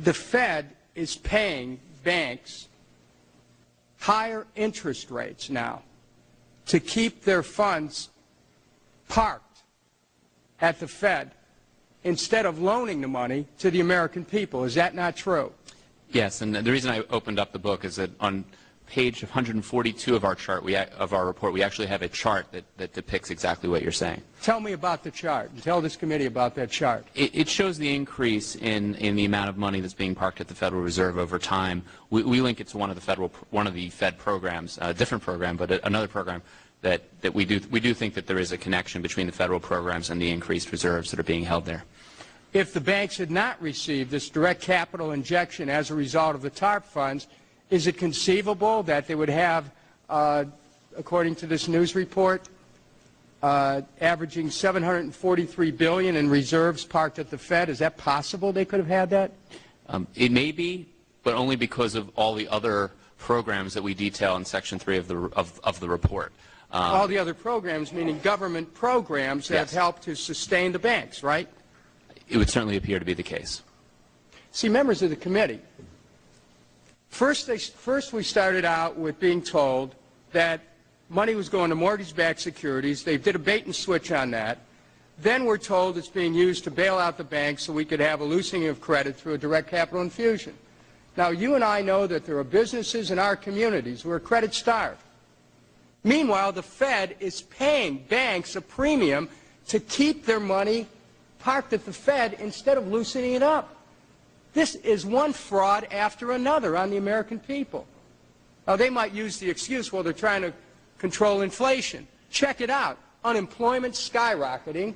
the Fed is paying banks higher interest rates now to keep their funds parked at the Fed instead of loaning the money to the American people. Is that not true? Yes, and the reason I opened up the book is that on page 142 of our chart, of our report, we actually have a chart that depicts exactly what you're saying. Tell me about the chart, and tell this committee about that chart. It shows the increase in the amount of money that's being parked at the Federal Reserve over time. We link it to one of the Fed programs, a different program, but another program that we do think that there is a connection between the federal programs and the increased reserves that are being held there. If the banks had not received this direct capital injection as a result of the TARP funds, is it conceivable that they would have, according to this news report, averaging $743 billion in reserves parked at the Fed? Is that possible they could have had that? It may be, but only because of all the other programs that we detail in Section 3 of the report. All the other programs, meaning government programs that have helped to sustain the banks, right? It would certainly appear to be the case. See, members of the committee, first we started out with being told that money was going to mortgage-backed securities. They did a bait and switch on that. Then we're told it's being used to bail out the banks so we could have a loosening of credit through a direct capital infusion. Now, you and I know that there are businesses in our communities who are credit-starved. Meanwhile, the Fed is paying banks a premium to keep their money parked at the Fed instead of loosening it up. This is one fraud after another on the American people. Now, they might use the excuse, well, they're trying to control inflation. Check it out. Unemployment's skyrocketing.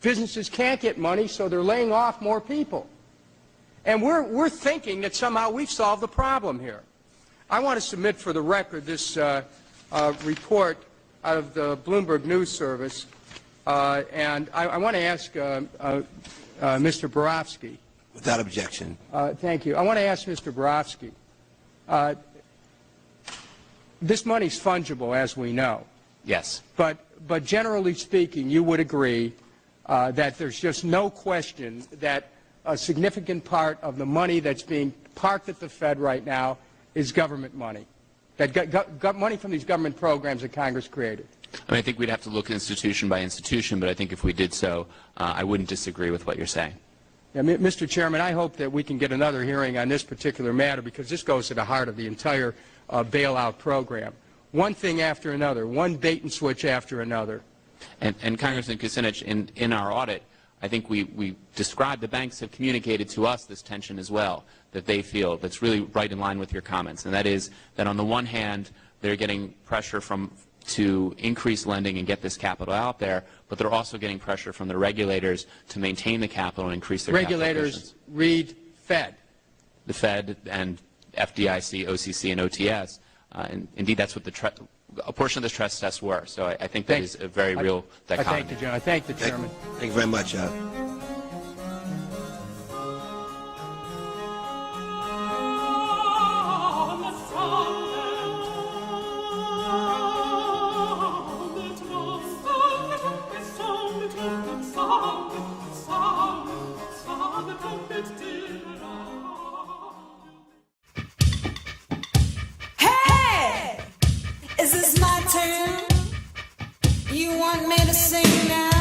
Businesses can't get money, so they're laying off more people. And we're thinking that somehow we've solved the problem here. I want to submit for the record this report out of the Bloomberg News Service, and I want to ask Mr. Borofsky. Without objection. Thank you. I want to ask Mr. Borofsky. This money's fungible, as we know. Yes. But generally speaking, you would agree that there's just no question that a significant part of the money that's being parked at the Fed right now is government money, that money from these government programs that Congress created. I mean, I think we'd have to look institution by institution, but I think if we did so, I wouldn't disagree with what you're saying. Yeah, Mr. Chairman, I hope that we can get another hearing on this particular matter because this goes to the heart of the entire bailout program. One thing after another, one bait and switch after another. And Congressman Kucinich, in our audit, I think we described, the banks have communicated to us this tension as well, that they feel that's really right in line with your comments, and that is that on the one hand, they're getting pressure to increase lending and get this capital out there, but they're also getting pressure from the regulators to maintain the capital and increase their regulators read Fed. The Fed and FDIC, OCC, and OTS. And indeed, that's what a portion of the stress tests were. So I think that is a very real dichotomy. I thank the Chairman. I thank the Chairman. Thank you very much. Is this my turn? You want me to sing now?